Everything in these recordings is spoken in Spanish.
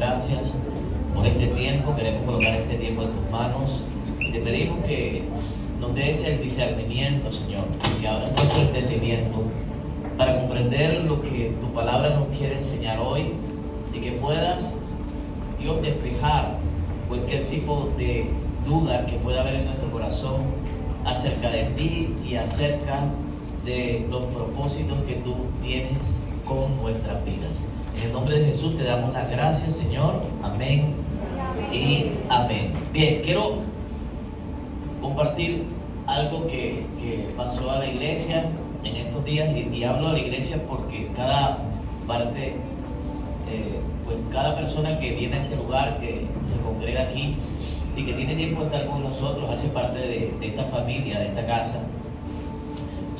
gracias por este tiempo. Queremos colocar este tiempo en tus manos. Te pedimos que nos des el discernimiento, Señor, que abras nuestro entendimiento para comprender lo que tu palabra nos quiere enseñar hoy y que puedas, Dios, despejar cualquier tipo de duda que pueda haber en nuestro corazón acerca de ti y acerca de los propósitos que tú tienes con nuestras vidas. En el nombre de Jesús te damos las gracias, Señor. Amén y amén. Bien, quiero compartir algo que pasó a la iglesia en estos días, y hablo a la iglesia porque cada parte, pues cada persona que viene a este lugar, que se congrega aquí y que tiene tiempo de estar con nosotros, hace parte de esta familia, de esta casa,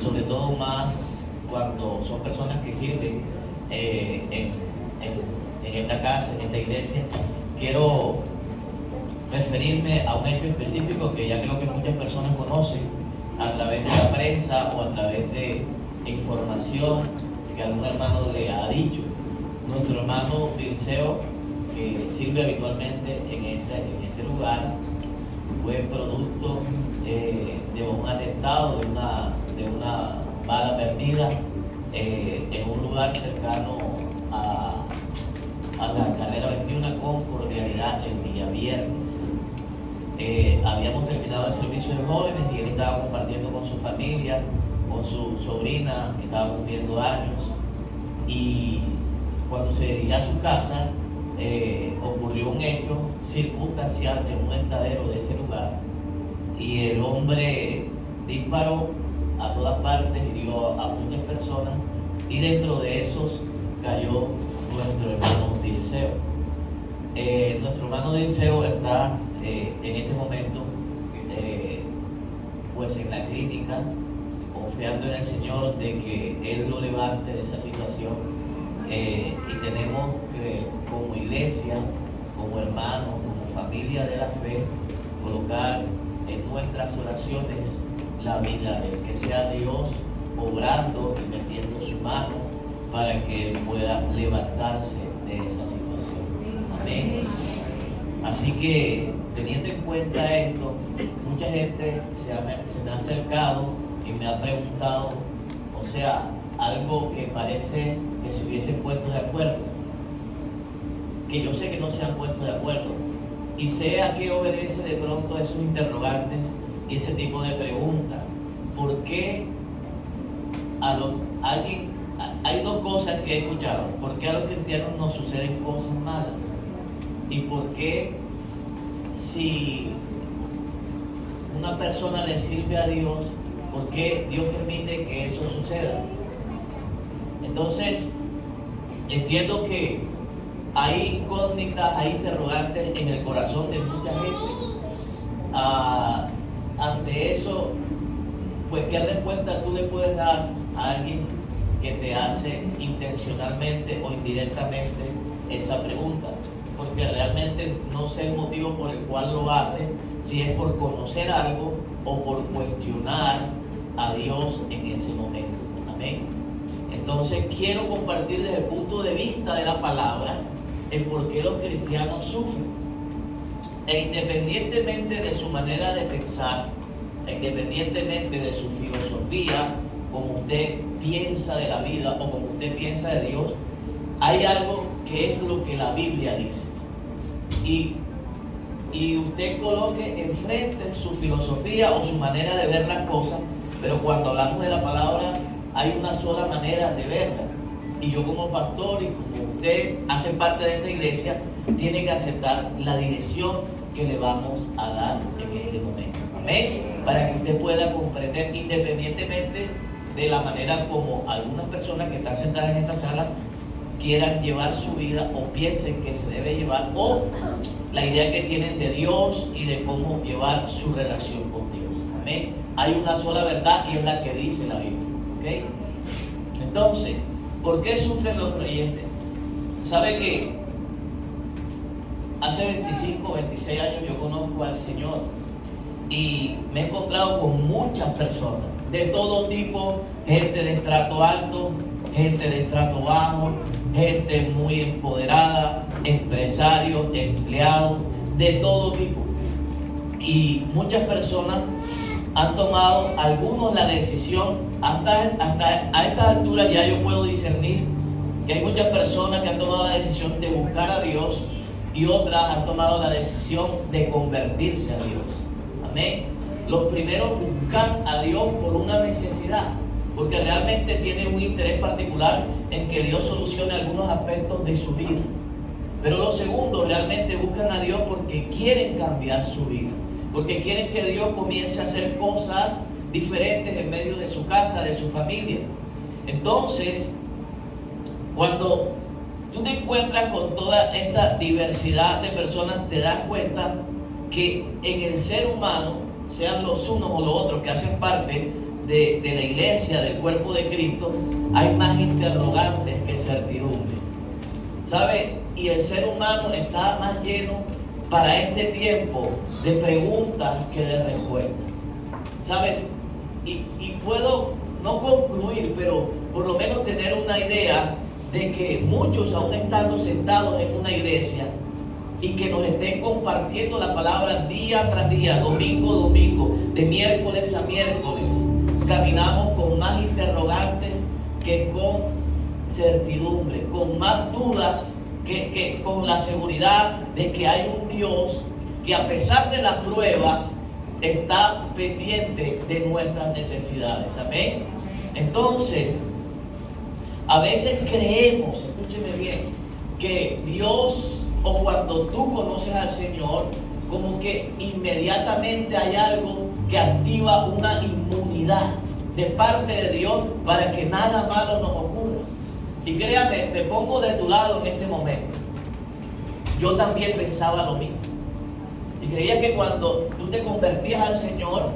sobre todo más cuando son personas que sirven en esta casa, en esta iglesia. Quiero referirme a un hecho específico que ya creo que muchas personas conocen a través de la prensa o a través de información que algún hermano le ha dicho. Nuestro hermano Dirceo, que sirve habitualmente en este lugar, fue producto de un atentado, de una bala perdida en un lugar cercano a la carrera 21 con cordialidad el día viernes. Habíamos terminado el servicio de jóvenes y él estaba compartiendo con su familia, con su sobrina que estaba cumpliendo años, y cuando se dirigía a su casa ocurrió un hecho circunstancial en un estadero de ese lugar, y el hombre disparó a todas partes, hirió a muchas personas, y dentro de esos cayó nuestro hermano Dirceo. Nuestro hermano Dirceo está en este momento pues en la clínica, confiando en el Señor de que Él lo levante de esa situación, y tenemos que, como iglesia, como hermanos, como familia de la fe, colocar en nuestras oraciones la vida de Él, que sea Dios obrando y metiendo su mano para que Él pueda levantarse de esa situación. Amén. Así que, teniendo en cuenta esto, mucha gente se me ha acercado y me ha preguntado, o sea, algo que parece que se hubiesen puesto de acuerdo, que yo sé que no se han puesto de acuerdo, y sé a qué obedece de pronto esos interrogantes y ese tipo de preguntas. ¿Por qué hay dos cosas que he escuchado? ¿Por qué a los cristianos nos suceden cosas malas? ¿Y por qué, si una persona le sirve a Dios, por qué Dios permite que eso suceda? Entonces, entiendo que hay incógnitas, hay interrogantes en el corazón de mucha gente. Ante eso, pues, ¿qué respuesta tú le puedes dar a alguien que te hace intencionalmente o indirectamente esa pregunta? Porque realmente no sé el motivo por el cual lo hace, si es por conocer algo o por cuestionar a Dios en ese momento. Amén. Entonces quiero compartir desde el punto de vista de la palabra el por qué los cristianos sufren. E independientemente de su manera de pensar, independientemente de su filosofía, como usted piensa de la vida o como usted piensa de Dios, hay algo que es lo que la Biblia dice. Y usted coloque enfrente su filosofía o su manera de ver las cosas, pero cuando hablamos de la palabra hay una sola manera de verla. Y yo, como pastor, y como usted hace parte de esta iglesia, tiene que aceptar la dirección que le vamos a dar en este momento. Amén. Para que usted pueda comprender, independientemente de la manera como algunas personas que están sentadas en esta sala quieran llevar su vida o piensen que se debe llevar, o la idea que tienen de Dios y de cómo llevar su relación con Dios. Amén. Hay una sola verdad y es la que dice la Biblia. ¿Okay? Entonces, ¿por qué sufren los creyentes? ¿Sabe que hace 25, 26 años yo conozco al Señor y me he encontrado con muchas personas de todo tipo, gente de estrato alto, gente de estrato bajo, gente muy empoderada, empresarios, empleados, de todo tipo. Y muchas personas han tomado, algunos la decisión, hasta a estas alturas ya yo puedo discernir que hay muchas personas que han tomado la decisión de buscar a Dios y otras han tomado la decisión de convertirse a Dios. Amén. Los primeros buscan a Dios por una necesidad, porque realmente tienen un interés particular en que Dios solucione algunos aspectos de su vida. Pero los segundos realmente buscan a Dios porque quieren cambiar su vida, porque quieren que Dios comience a hacer cosas diferentes en medio de su casa, de su familia. Entonces, cuando tú te encuentras con toda esta diversidad de personas, te das cuenta que en el ser humano, sean los unos o los otros que hacen parte de la iglesia, del cuerpo de Cristo, hay más interrogantes que certidumbres. ¿Sabe? Y el ser humano está más lleno para este tiempo de preguntas que de respuestas. ¿Sabe? Y puedo no concluir, pero por lo menos tener una idea de que muchos, aún estando sentados en una iglesia y que nos estén compartiendo la palabra día tras día, domingo a domingo, de miércoles a miércoles, caminamos con más interrogantes que con certidumbre, con más dudas que con la seguridad de que hay un Dios que, a pesar de las pruebas, está pendiente de nuestras necesidades. Amén. Entonces, a veces creemos, escúcheme bien, que Dios, o cuando tú conoces al Señor, como que inmediatamente hay algo que activa una inmunidad de parte de Dios para que nada malo nos ocurra. Y créame, me pongo de tu lado en este momento. Yo también pensaba lo mismo. Y creía que cuando tú te convertías al Señor,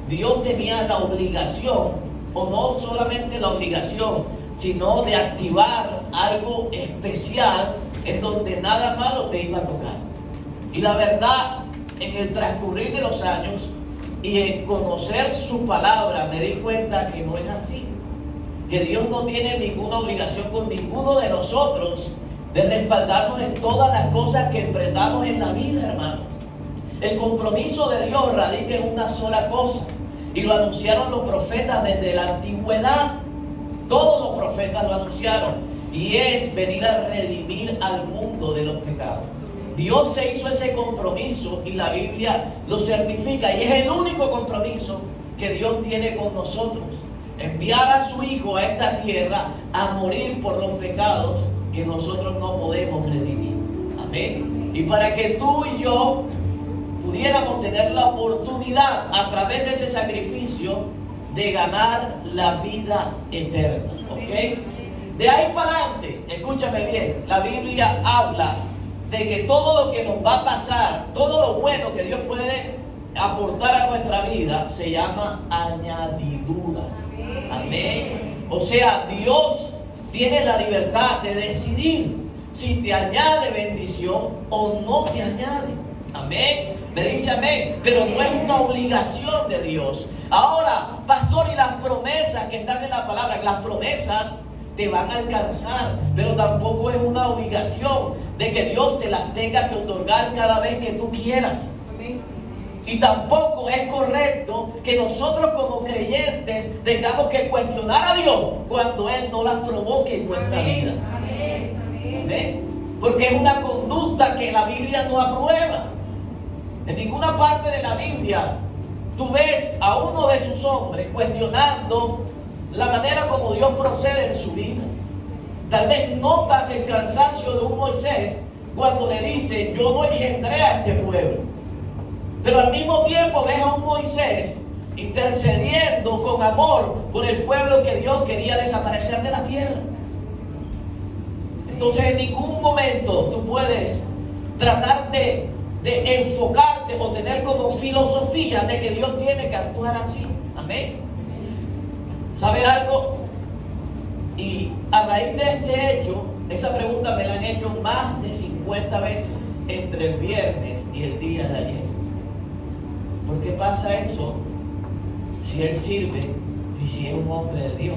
Dios tenía la obligación, o no solamente la obligación, sino de activar algo especial en donde nada malo te iba a tocar. Y la verdad, en el transcurrir de los años y en conocer su palabra, me di cuenta que no es así. Que Dios no tiene ninguna obligación con ninguno de nosotros de respaldarnos en todas las cosas que emprendamos en la vida, hermano. El compromiso de Dios radica en una sola cosa, y lo anunciaron los profetas desde la antigüedad. Todos los profetas lo anunciaron, y es venir a redimir al mundo de los pecados. Dios se hizo ese compromiso y la Biblia lo certifica, y es el único compromiso que Dios tiene con nosotros: enviar a su Hijo a esta tierra a morir por los pecados que nosotros no podemos redimir. Amén. Y para que tú y yo pudiéramos tener la oportunidad, a través de ese sacrificio, de ganar la vida eterna. ¿Ok? De ahí para adelante, escúchame bien, la Biblia habla de que todo lo que nos va a pasar, todo lo bueno que Dios puede aportar a nuestra vida, se llama añadiduras. Amén. O sea, Dios tiene la libertad de decidir si te añade bendición o no te añade. Amén. Me dice amén. Pero no es una obligación de Dios. Ahora, pastor, y las promesas que están en la palabra, las promesas te van a alcanzar, pero tampoco es una obligación de que Dios te las tenga que otorgar cada vez que tú quieras. Amén. Y tampoco es correcto que nosotros como creyentes tengamos que cuestionar a Dios cuando Él no las provoque en nuestra vida. Amén. Porque es una conducta que la Biblia no aprueba. En ninguna parte de la Biblia tú ves a uno de sus hombres cuestionando la manera como Dios procede en su vida. Tal vez notas el cansancio de un Moisés cuando le dice: yo no engendré a este pueblo. Pero al mismo tiempo ves a un Moisés intercediendo con amor por el pueblo que Dios quería desaparecer de la tierra. Entonces, en ningún momento tú puedes tratar de enfocarte o tener como filosofía de que Dios tiene que actuar así. Amén. ¿Sabe algo? Y a raíz de este hecho, esa pregunta me la han hecho más de 50 veces entre el viernes y el día de ayer. ¿Por qué pasa eso si Él sirve y si es un hombre de Dios?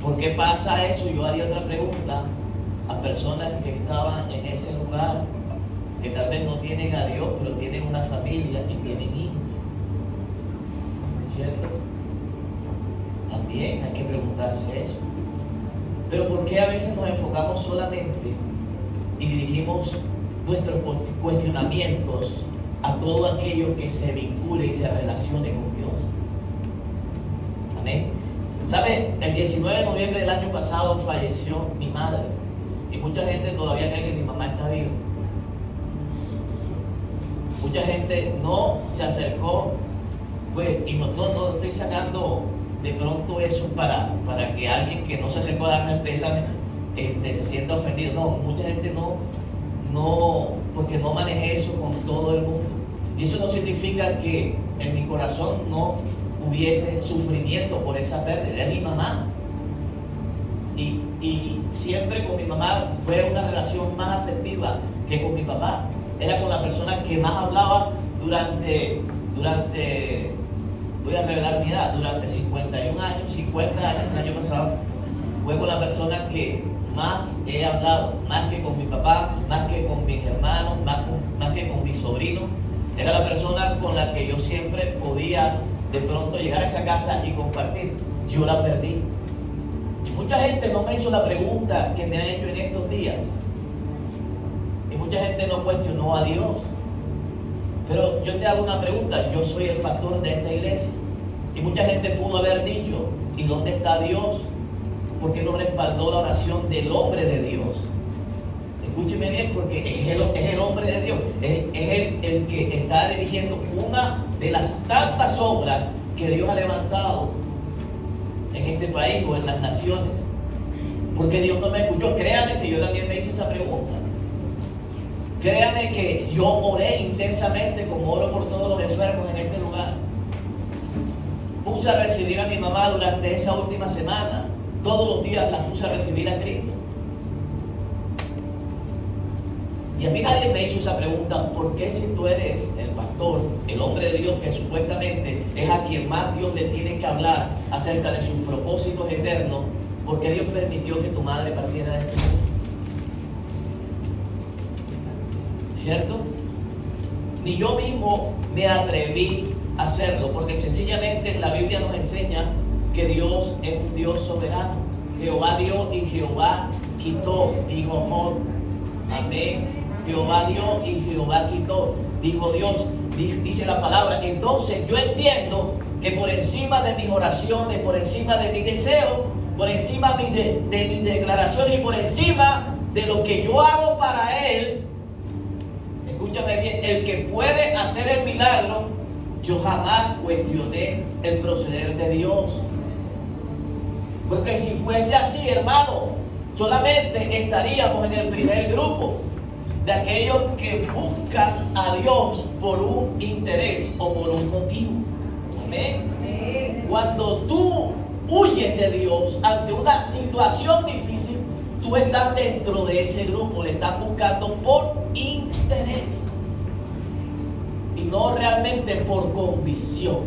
¿Por qué pasa eso? Yo haría otra pregunta a personas que estaban en ese lugar, que tal vez no tienen a Dios, pero tienen una familia y tienen hijos. ¿Cierto? También hay que preguntarse eso. Pero ¿por qué a veces nos enfocamos solamente y dirigimos nuestros cuestionamientos a todo aquello que se vincule y se relacione con Dios? Amén. ¿Sabe? El 19 de noviembre del año pasado falleció mi madre. Y mucha gente todavía cree que mi mamá está viva. Mucha gente no se acercó, pues, y no estoy sacando de pronto eso para que alguien que no se acercó a darme el pésame se sienta ofendido. No, mucha gente no, porque no manejé eso con todo el mundo. Y eso no significa que en mi corazón no hubiese sufrimiento por esa pérdida. Era mi mamá. Y siempre con mi mamá fue una relación más afectiva que con mi papá. Era con la persona que más hablaba durante voy a revelar mi edad, durante 51 años, 50 años, el año pasado, fue con la persona que más he hablado, más que con mi papá, más que con mis hermanos, más que con mis sobrinos. Era la persona con la que yo siempre podía de pronto llegar a esa casa y compartir. Yo la perdí. Y mucha gente no me hizo la pregunta que me han hecho en estos días. Y mucha gente no cuestionó a Dios. Pero yo te hago una pregunta. Yo soy el pastor de esta iglesia. Y mucha gente pudo haber dicho, ¿y dónde está Dios? ¿Por qué no respaldó la oración del hombre de Dios? Escúcheme bien, porque es el hombre de Dios. Es el que está dirigiendo una de las tantas obras que Dios ha levantado en este país o en las naciones. Porque Dios no me escuchó. Créanme que yo también me hice esa pregunta. Créanme que yo oré intensamente como oro por todos los enfermos en este lugar. Puse a recibir a mi mamá durante esa última semana. Todos los días la puse a recibir a Cristo. Y a mí nadie me hizo esa pregunta, ¿por qué si tú eres el pastor, el hombre de Dios que supuestamente es a quien más Dios le tiene que hablar acerca de sus propósitos eternos, por qué Dios permitió que tu madre partiera de este mundo? ¿Cierto? Ni yo mismo me atreví a hacerlo, porque sencillamente la Biblia nos enseña que Dios es un Dios soberano. Jehová dio y Jehová quitó, dijo Job. Amén. Jehová dio y Jehová quitó, dijo Dios, dice la palabra. Entonces yo entiendo que por encima de mis oraciones, por encima de mis deseos, por encima de mis declaraciones y por encima de lo que yo hago para Él, escúchame bien, el que puede hacer el milagro, yo jamás cuestioné el proceder de Dios. Porque si fuese así, hermano, solamente estaríamos en el primer grupo de aquellos que buscan a Dios por un interés o por un motivo. Amén. Cuando tú huyes de Dios ante una situación difícil, tú estás dentro de ese grupo, le estás buscando por interés y no realmente por convicción.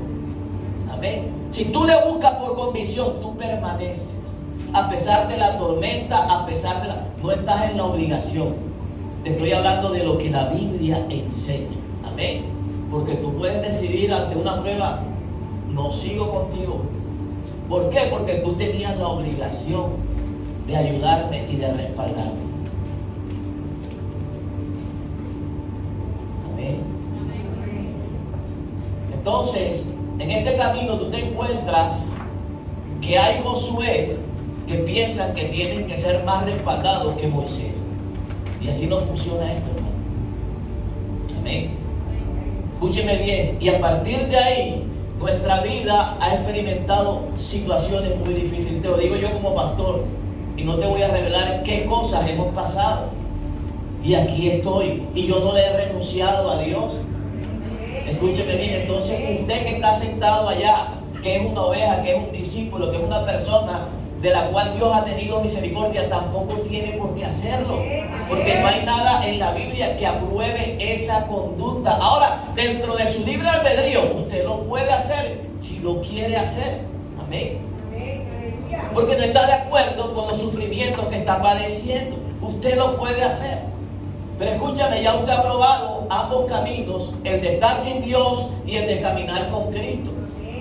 Amén. Si tú le buscas por convicción, tú permaneces. A pesar de la tormenta, a pesar de no estás en la obligación. Te estoy hablando de lo que la Biblia enseña. Amén. Porque tú puedes decidir ante una prueba, no sigo contigo. ¿Por qué? Porque tú tenías la obligación de ayudarme y de respaldarme. Amén. Entonces, en este camino tú te encuentras que hay Josué que piensan que tienen que ser más respaldados que Moisés. Y así no funciona esto, hermano. Amén. Escúcheme bien. Y a partir de ahí, nuestra vida ha experimentado situaciones muy difíciles. Te lo digo yo como pastor. Y no te voy a revelar qué cosas hemos pasado. Y aquí estoy. Y yo no le he renunciado a Dios. Escúcheme bien. Entonces, usted que está sentado allá, que es una oveja, que es un discípulo, que es una persona de la cual Dios ha tenido misericordia, tampoco tiene por qué hacerlo, porque no hay nada en la Biblia que apruebe esa conducta. Ahora, dentro de su libre albedrío, usted lo puede hacer si lo quiere hacer. Amén. porque no está de acuerdo con los sufrimientos que está padeciendo. Usted lo puede hacer. Pero escúchame, ya usted ha probado ambos caminos, el de estar sin Dios y el de caminar con Cristo.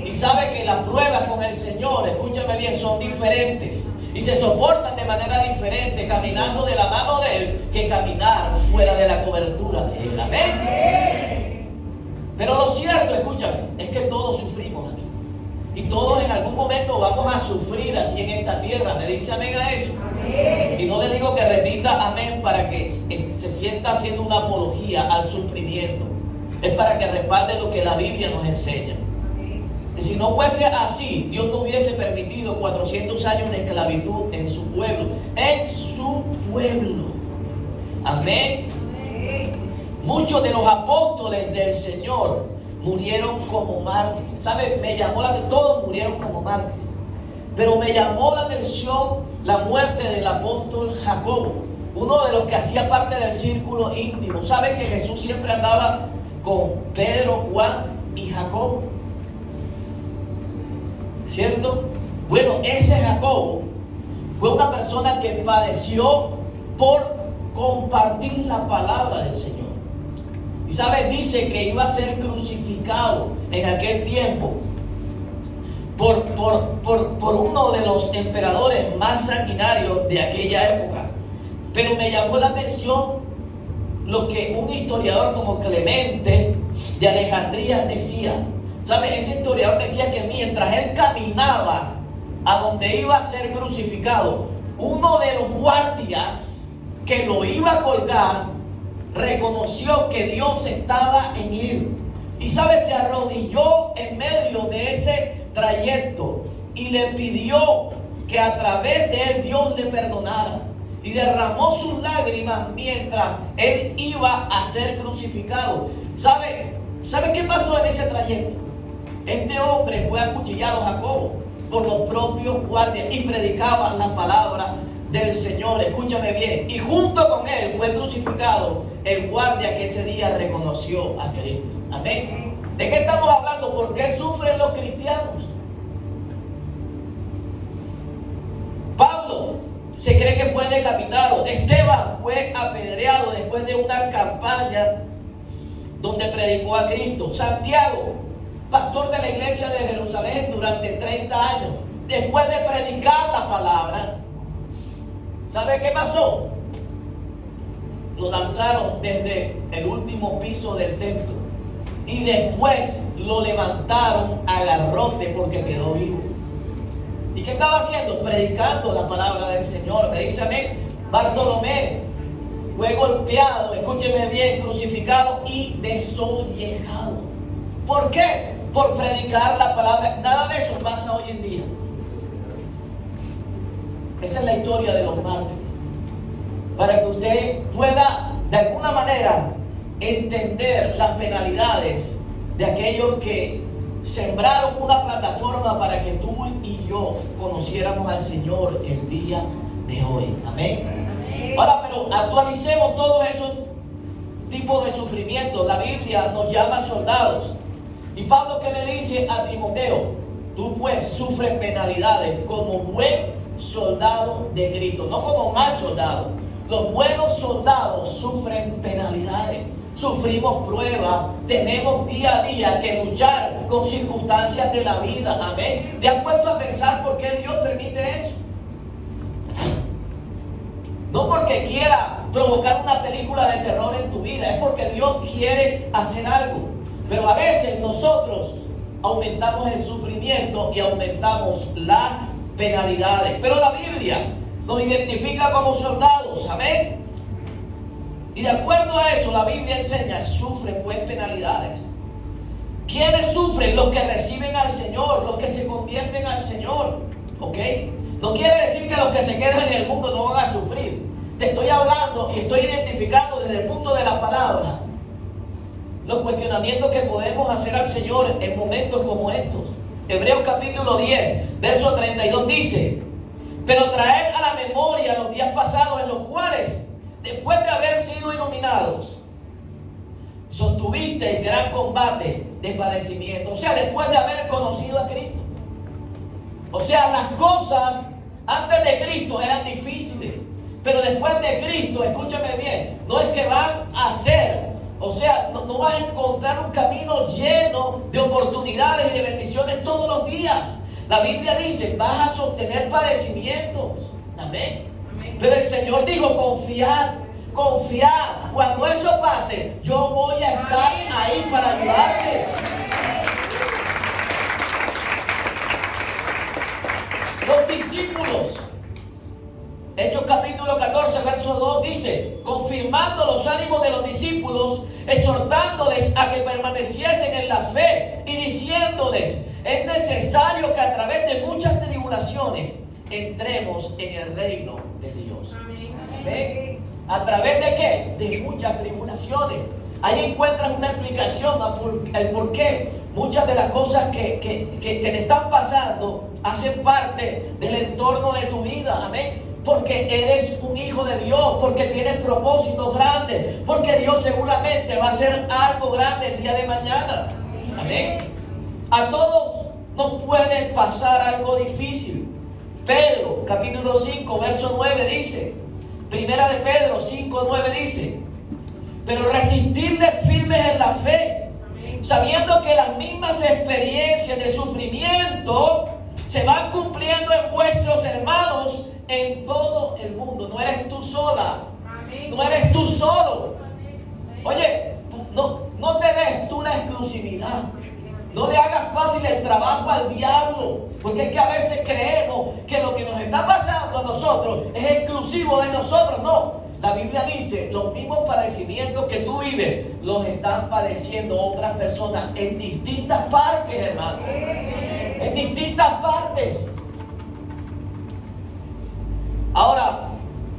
Y sabe que las pruebas con el Señor, escúchame bien, son diferentes. Y se soportan de manera diferente caminando de la mano de Él que caminar fuera de la cobertura de Él. Amén. Pero lo cierto, escúchame, es que todos sufrimos aquí. Y todos en algún momento vamos a sufrir aquí en esta tierra. ¿Me dice amén a eso? Amén. Y no le digo que repita amén para que se sienta haciendo una apología al sufrimiento. Es para que respalde lo que la Biblia nos enseña. Y si no fuese así, Dios no hubiese permitido 400 años de esclavitud en su pueblo. En su pueblo. Amén. Muchos de los apóstoles del Señor murieron como mártires. ¿Sabe? Me llamó la atención. Todos murieron como mártires. Pero me llamó la atención la muerte del apóstol Jacobo. Uno de los que hacía parte del círculo íntimo. ¿Sabe que Jesús siempre andaba con Pedro, Juan y Jacobo? ¿Cierto? Bueno, ese Jacobo fue una persona que padeció por compartir la palabra del Señor. Y ¿sabe? Dice que iba a ser crucificado en aquel tiempo por uno de los emperadores más sanguinarios de aquella época. Pero me llamó la atención lo que un historiador como Clemente de Alejandría decía. ¿Sabe? Ese historiador decía que mientras él caminaba a donde iba a ser crucificado, uno de los guardias que lo iba a colgar reconoció que Dios estaba en él. Y ¿sabe? Se arrodilló en medio de ese trayecto y le pidió que a través de él Dios le perdonara. Y derramó sus lágrimas mientras él iba a ser crucificado. ¿Sabe qué pasó en ese trayecto? Este hombre fue acuchillado, Jacobo, por los propios guardias y predicaba la palabra del Señor. Escúchame bien. Y junto con él fue crucificado el guardia que ese día reconoció a Cristo. Amén. ¿De qué estamos hablando? ¿Por qué sufren los cristianos? Pablo se cree que fue decapitado. Esteban fue apedreado después de una campaña donde predicó a Cristo. Santiago, pastor de la iglesia de Jerusalén durante 30 años, después de predicar la palabra, ¿sabe qué pasó? Lo lanzaron desde el último piso del templo y después lo levantaron a garrote porque quedó vivo. ¿Y qué estaba haciendo? Predicando la palabra del Señor. Me dice amén. Bartolomé fue golpeado, escúcheme bien, crucificado y desollejado. ¿Por qué? Por predicar la palabra. Nada de eso pasa hoy en día. Esa es la historia de los mártires. Para que usted pueda de alguna manera entender las penalidades de aquellos que sembraron una plataforma para que tú y yo conociéramos al Señor el día de hoy. Amén. Amén. Ahora, pero actualicemos todos esos tipos de sufrimientos. La Biblia nos llama soldados. Y Pablo, ¿qué le dice a Timoteo? Tú pues sufres penalidades como buen soldado de Cristo, no como mal soldado. Los buenos soldados sufren penalidades, sufrimos pruebas, tenemos día a día que luchar con circunstancias de la vida. Amén. ¿Te has puesto a pensar por qué Dios permite eso? No porque quiera provocar una película de terror en tu vida, es porque Dios quiere hacer algo. Pero a veces nosotros aumentamos el sufrimiento y aumentamos las penalidades. Pero la Biblia nos identifica como soldados. Amén. Y de acuerdo a eso, la Biblia enseña, sufren pues penalidades. ¿Quiénes sufren? Los que reciben al Señor, los que se convierten al Señor. ¿Ok? No quiere decir que los que se quedan en el mundo no van a sufrir. Te estoy hablando y estoy identificando desde el punto de la palabra los cuestionamientos que podemos hacer al Señor en momentos como estos. Hebreos capítulo 10, verso 32 dice: pero traed a la memoria los días pasados en los cuales, después de haber sido iluminados, sostuviste el gran combate de padecimiento. O sea, después de haber conocido a Cristo. O sea, las cosas antes de Cristo eran difíciles, pero después de Cristo, escúchame bien, no es que van a ser, o sea, no vas a encontrar un camino lleno de oportunidades y de bendiciones todos los días. La Biblia dice, vas a sostener padecimientos. Amén. Amén. Pero el Señor dijo, confiad, confiad. Cuando eso pase, yo voy a estar ahí para ayudarte. Los discípulos, Hechos capítulo 14, verso 2 dice, confirmando los ánimos de los discípulos, exhortándoles a que permaneciesen en la fe y diciéndoles, es necesario que a través de muchas tribulaciones entremos en el reino de Dios. Amén. ¿A través de qué? De muchas tribulaciones. Ahí encuentras una explicación al por qué muchas de las cosas que te están pasando hacen parte del entorno de tu vida. Amén. Porque eres un hijo de Dios, porque tienes propósitos grandes, porque Dios seguramente va a hacer algo grande el día de mañana. Amén. A todos nos puede pasar algo difícil. Pedro, capítulo 5, verso 9 dice, primera de Pedro 5, 9 dice, pero resistirle firmes en la fe, sabiendo que las mismas experiencias de sufrimiento se van cumpliendo en vuestros hermanos en todo el mundo. No eres tú sola, no eres tú solo. Oye, no te des tú la exclusividad. No le hagas fácil el trabajo al diablo, porque es que a veces creemos que lo que nos está pasando a nosotros es exclusivo de nosotros. No, la Biblia dice, los mismos padecimientos que tú vives, los están padeciendo otras personas en distintas partes, hermano. En distintas partes. Ahora,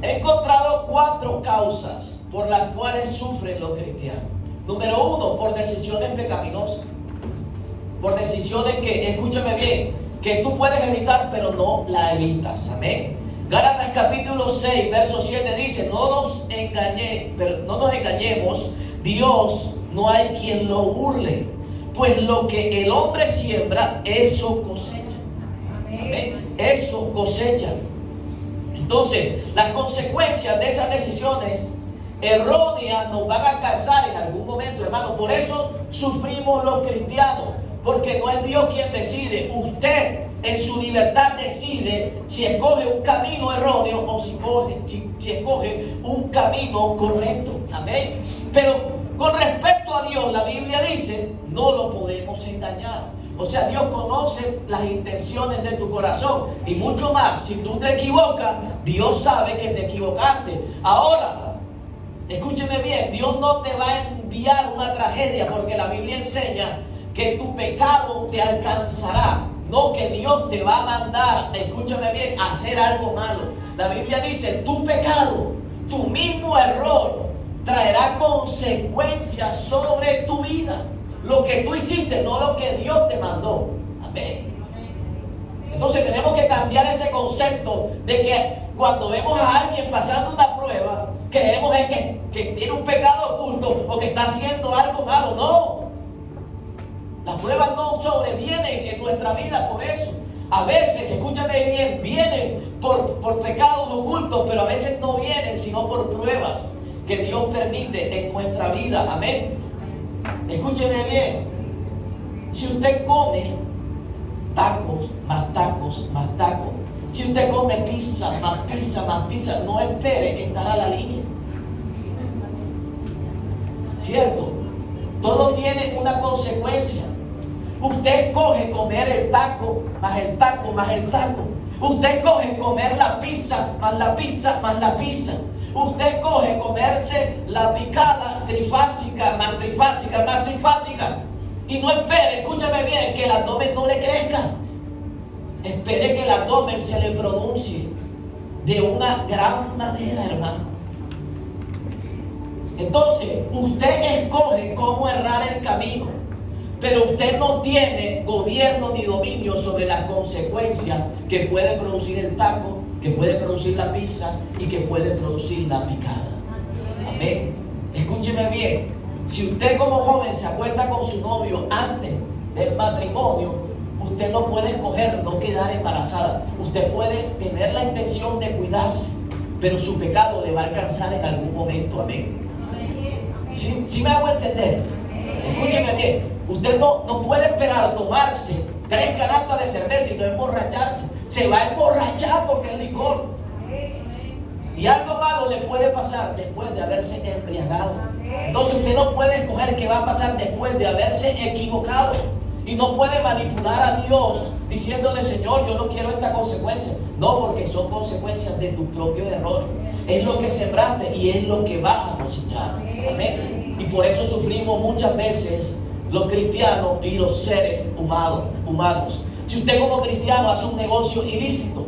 he encontrado 4 causas por las cuales sufren los cristianos. Número 1, por decisiones pecaminosas. Por decisiones que, escúchame bien, que tú puedes evitar, pero no la evitas. Amén. Gálatas capítulo 6, verso 7 dice, no nos engañemos, Dios no hay quien lo burle, pues lo que el hombre siembra, eso cosecha. Amén. Eso cosecha. Entonces, las consecuencias de esas decisiones erróneas nos van a alcanzar en algún momento, hermano. Por eso sufrimos los cristianos, porque no es Dios quien decide. Usted en su libertad decide si escoge un camino erróneo o si escoge un camino correcto. Amén. Pero con respecto a Dios, la Biblia dice, no lo podemos engañar. O sea, Dios conoce las intenciones de tu corazón. Y mucho más, si tú te equivocas, Dios sabe que te equivocaste. Ahora, escúcheme bien, Dios no te va a enviar una tragedia, porque la Biblia enseña que tu pecado te alcanzará. No que Dios te va a mandar, escúchame bien, a hacer algo malo. La Biblia dice, tu pecado, tu mismo error, traerá consecuencias sobre tu vida. Lo que tú hiciste, no lo que Dios te mandó. Amén. Entonces tenemos que cambiar ese concepto de que cuando vemos a alguien pasando una prueba, creemos es que tiene un pecado oculto o que está haciendo algo malo. No. Las pruebas no sobrevienen en nuestra vida por eso. A veces, escúchame bien, vienen por pecados ocultos, pero a veces no vienen sino por pruebas que Dios permite en nuestra vida. Amén. Escúcheme bien. Si usted come tacos, más tacos, más tacos, si usted come pizza, más pizza, más pizza, no espere estar a la línea. ¿Cierto? Todo tiene una consecuencia. Usted escoge comer el taco, más el taco, más el taco. Usted escoge comer la pizza, más la pizza, más la pizza. Usted escoge comerse la picada trifásica, más trifásica, más trifásica. Y no espere, escúchame bien, que el abdomen no le crezca. Espere que el abdomen se le pronuncie de una gran manera, hermano. Entonces, usted escoge cómo errar el camino, pero usted no tiene gobierno ni dominio sobre las consecuencias que puede producir el taco, que puede producir la pizza y que puede producir la picada. Amén. Escúcheme bien. Si usted como joven se acuesta con su novio antes del matrimonio, usted no puede escoger no quedar embarazada. Usted puede tener la intención de cuidarse, pero su pecado le va a alcanzar en algún momento. Amén. ¿Sí me hago entender? Escúcheme bien. Usted no puede esperar tomarse 3 canastas de cerveza y no emborracharse. Se va a emborrachar porque es licor. Y algo malo le puede pasar después de haberse embriagado. Entonces usted no puede escoger qué va a pasar después de haberse equivocado. Y no puede manipular a Dios diciéndole: Señor, yo no quiero esta consecuencia. No, porque son consecuencias de tu propio error. Es lo que sembraste y es lo que vas a cosechar. Amén. Y por eso sufrimos muchas veces los cristianos y los seres humanos. Si usted como cristiano hace un negocio ilícito,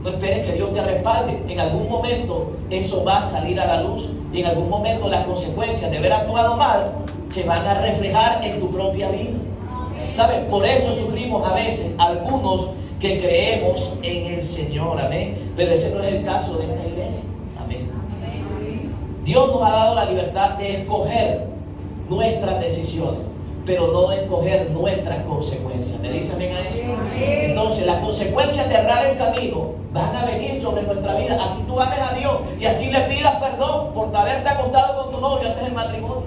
no esperes que Dios te respalde. En algún momento eso va a salir a la luz. Y en algún momento las consecuencias de haber actuado mal se van a reflejar en tu propia vida. ¿Sabes? Por eso sufrimos a veces algunos que creemos en el Señor. Amén. Pero ese no es el caso de esta iglesia. Amén. Dios nos ha dado la libertad de escoger nuestras decisiones, pero no de escoger nuestras consecuencias. ¿Me dicen amén a eso? Entonces las consecuencias de errar el camino van a venir sobre nuestra vida. Así tú ames a Dios y así le pidas perdón por haberte acostado con tu novio antes del matrimonio.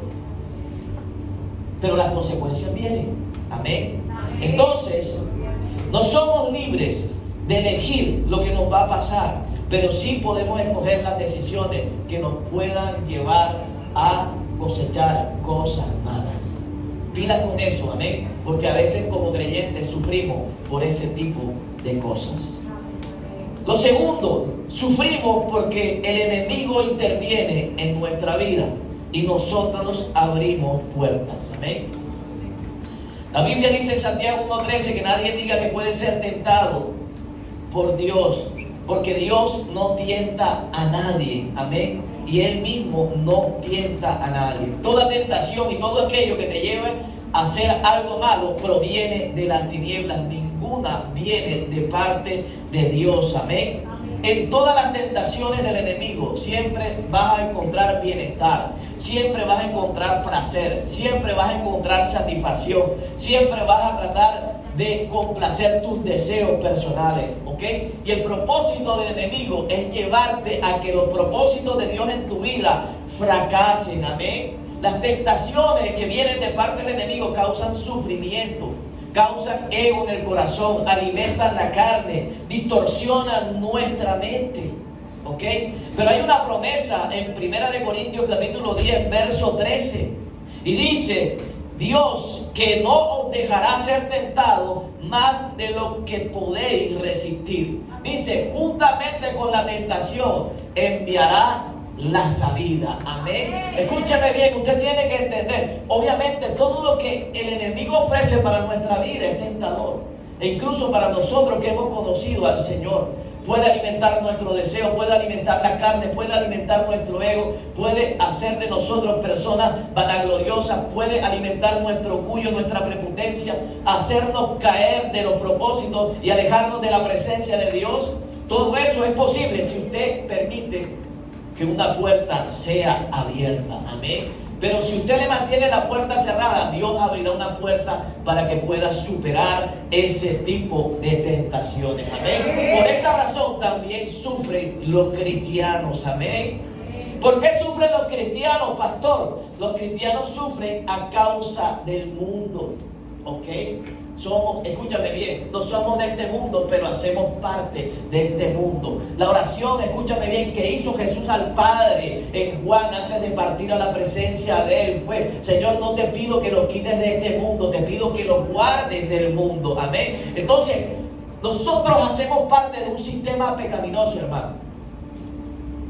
Pero las consecuencias vienen. Amén. Entonces no somos libres de elegir lo que nos va a pasar, pero sí podemos escoger las decisiones que nos puedan llevar a cosechar cosas malas. Pila con eso, amén. Porque a veces como creyentes sufrimos por ese tipo de cosas. Lo segundo, sufrimos porque el enemigo interviene en nuestra vida y nosotros abrimos puertas. Amén. La Biblia dice en Santiago 1:13 que nadie diga que puede ser tentado por Dios, porque Dios no tienta a nadie. Amén. Y Él mismo no tienta a nadie. Toda tentación y todo aquello que te lleve a hacer algo malo proviene de las tinieblas. Ninguna viene de parte de Dios. Amén. En todas las tentaciones del enemigo siempre vas a encontrar bienestar, siempre vas a encontrar placer, siempre vas a encontrar satisfacción, siempre vas a tratar de complacer tus deseos personales, ¿ok? Y el propósito del enemigo es llevarte a que los propósitos de Dios en tu vida fracasen, amén. Las tentaciones que vienen de parte del enemigo causan sufrimiento, causan ego en el corazón, alimentan la carne, distorsionan nuestra mente, ¿ok? Pero hay una promesa en 1 Corintios capítulo 10, verso 13, y dice: Dios que no os dejará ser tentado más de lo que podéis resistir. Dice: juntamente con la tentación enviará la salida. Amén. Escúcheme bien, usted tiene que entender, obviamente todo lo que el enemigo ofrece para nuestra vida es tentador, e incluso para nosotros que hemos conocido al Señor. Puede alimentar nuestro deseo, puede alimentar la carne, puede alimentar nuestro ego, puede hacer de nosotros personas vanagloriosas, puede alimentar nuestro orgullo, nuestra prepotencia, hacernos caer de los propósitos y alejarnos de la presencia de Dios. Todo eso es posible si usted permite que una puerta sea abierta. Amén. Pero si usted le mantiene la puerta cerrada, Dios abrirá una puerta para que pueda superar ese tipo de tentaciones. Amén. Por esta razón también sufren los cristianos. Amén. ¿Por qué sufren los cristianos, pastor? Los cristianos sufren a causa del mundo. ¿Ok? Escúchame bien, no somos de este mundo, pero hacemos parte de este mundo. La oración, escúchame bien, que hizo Jesús al Padre en Juan antes de partir a la presencia de Él fue: Señor, no te pido que los quites de este mundo, te pido que los guardes del mundo. Amén. Entonces, nosotros hacemos parte de un sistema pecaminoso, hermano.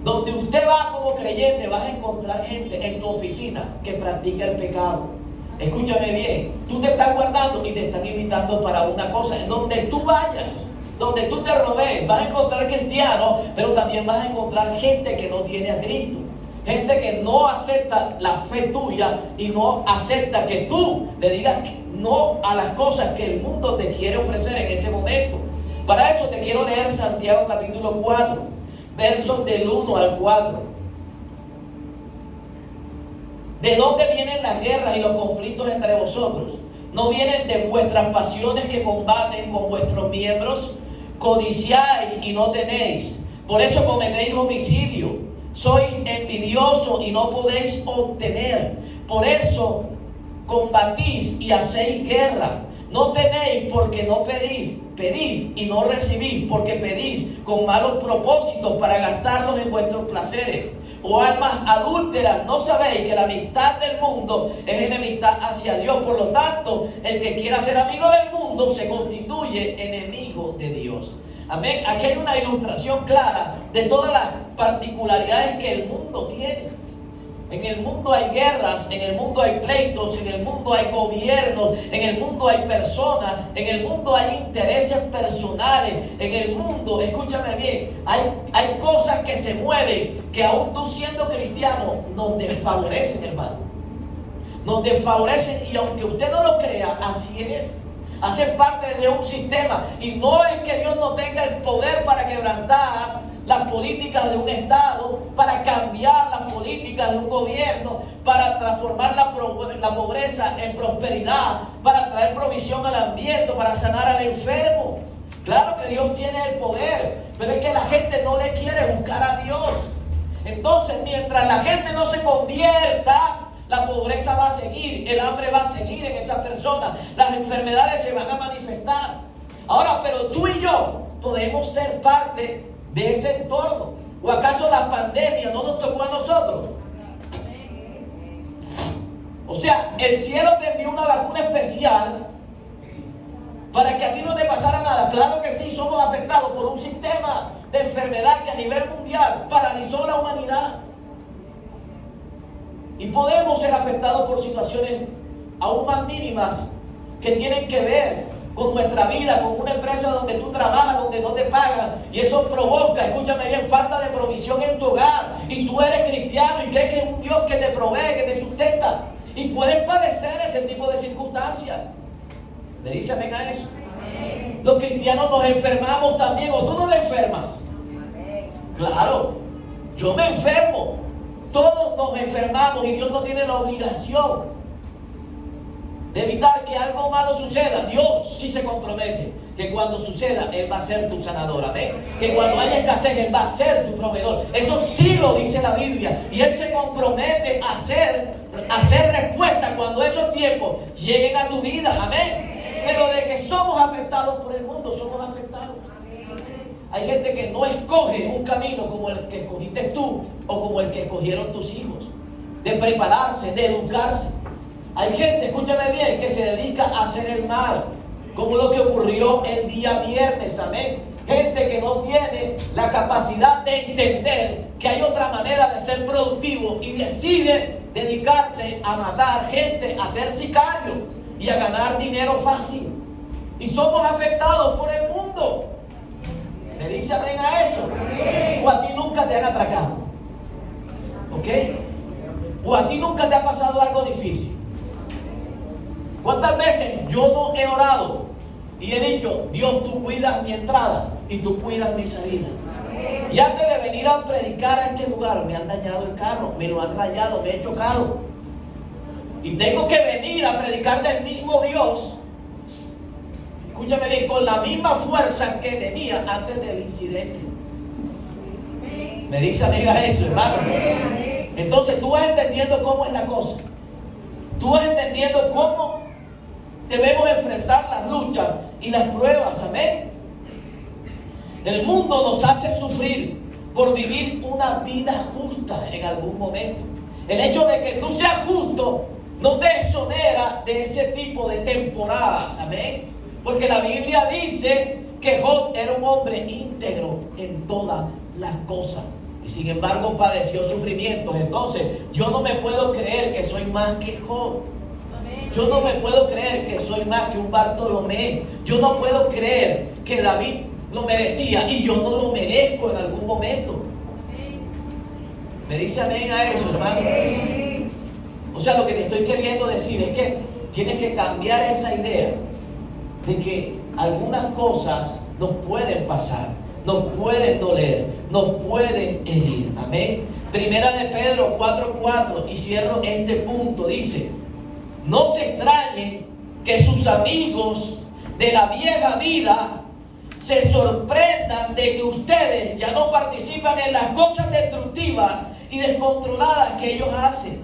Donde usted va como creyente, vas a encontrar gente en tu oficina que practica el pecado. Escúchame bien, tú te estás guardando y te están invitando para una cosa. En donde tú vayas, donde tú te rodees, vas a encontrar cristianos, pero también vas a encontrar gente que no tiene a Cristo. Gente que no acepta la fe tuya y no acepta que tú le digas no a las cosas que el mundo te quiere ofrecer en ese momento. Para eso te quiero leer Santiago capítulo 4, versos del 1 al 4. ¿De dónde vienen las guerras y los conflictos entre vosotros? no vienen de vuestras pasiones que combaten con vuestros miembros. Codiciáis y no tenéis, por eso cometéis homicidio. Sois envidiosos y no podéis obtener, por eso combatís y hacéis guerra. No tenéis porque no pedís, pedís y no recibís porque pedís con malos propósitos para gastarlos en vuestros placeres. Oh almas adúlteras, ¿no sabéis que la amistad del mundo es enemistad hacia Dios? Por lo tanto, el que quiera ser amigo del mundo se constituye enemigo de Dios. Amén. Aquí hay una ilustración clara de todas las particularidades que el mundo tiene. En el mundo hay guerras, en el mundo hay pleitos, en el mundo hay gobiernos, en el mundo hay personas, en el mundo hay intereses personales, en el mundo, escúchame bien, hay cosas que se mueven que aún tú siendo cristiano nos desfavorecen, hermano. Nos desfavorecen y aunque usted no lo crea, así es. Hace parte de un sistema y no es que Dios no tenga el poder para quebrantar las políticas de un Estado, para cambiar las políticas de un gobierno, para transformar la pobreza en prosperidad, para traer provisión al ambiente, para sanar al enfermo. Claro que Dios tiene el poder, pero es que la gente no le quiere buscar a Dios. Entonces, mientras la gente no se convierta, la pobreza va a seguir, el hambre va a seguir en esa persona, las enfermedades se van a manifestar. Ahora, pero tú y yo podemos ser parte de ese entorno. ¿O acaso la pandemia no nos tocó a nosotros? O sea, el cielo te envió una vacuna especial para que a ti no te pasara nada. Claro que sí, somos afectados por un sistema de enfermedad que a nivel mundial paralizó la humanidad. Y podemos ser afectados por situaciones aún más mínimas que tienen que ver con nuestra vida, con una empresa donde tú trabajas, donde no te pagan, y eso provoca, escúchame bien, falta de provisión en tu hogar, y tú eres cristiano y crees que es un Dios que te provee, que te sustenta, y puedes padecer ese tipo de circunstancias. ¿Le dice amén a eso? Amén. Los cristianos nos enfermamos también, o tú no te enfermas. Amén. Claro, yo me enfermo, todos nos enfermamos y Dios no tiene la obligación de evitar que algo malo suceda. Dios sí se compromete que cuando suceda, Él va a ser tu sanador. Amén. Que cuando haya escasez, Él va a ser tu proveedor. Eso sí lo dice la Biblia. Y Él se compromete a hacer respuesta cuando esos tiempos lleguen a tu vida. Amén. Pero de que somos afectados por el mundo, somos afectados. Hay gente que no escoge un camino como el que escogiste tú o como el que escogieron tus hijos. De prepararse, de educarse. Hay gente, escúchame bien, que se dedica a hacer el mal, como lo que ocurrió el día viernes, amén. Gente que no tiene la capacidad de entender que hay otra manera de ser productivo y decide dedicarse a matar gente, a ser sicario y a ganar dinero fácil. Y somos afectados por el mundo. ¿Le dice amén a eso? O a ti nunca te han atracado, ¿ok? O a ti nunca te ha pasado algo difícil. ¿Cuántas veces yo no he orado y he dicho, Dios, tú cuidas mi entrada y tú cuidas mi salida? Y antes de venir a predicar a este lugar, me han dañado el carro, me lo han rayado, me he chocado. Y tengo que venir a predicar del mismo Dios, escúchame bien, con la misma fuerza que tenía antes del incidente. Me dice amiga eso, hermano. Entonces tú vas entendiendo cómo es la cosa. Tú vas entendiendo cómo debemos enfrentar las luchas y las pruebas, amén. El mundo nos hace sufrir por vivir una vida justa en algún momento. El hecho de que tú seas justo no te exonera de ese tipo de temporadas, amén. Porque la Biblia dice que Job era un hombre íntegro en todas las cosas. Y sin embargo padeció sufrimientos. Entonces yo no me puedo creer que soy más que Job. Yo no me puedo creer que soy más que un Bartolomé. Yo no puedo creer que David lo merecía y yo no lo merezco en algún momento. Me dice amén a eso, hermano. O sea, lo que te estoy queriendo decir es que tienes que cambiar esa idea de que algunas cosas nos pueden pasar, nos pueden doler, nos pueden herir. Amén. Primera de Pedro 4:4, y cierro este punto, dice: no se extrañen que sus amigos de la vieja vida se sorprendan de que ustedes ya no participan en las cosas destructivas y descontroladas que ellos hacen.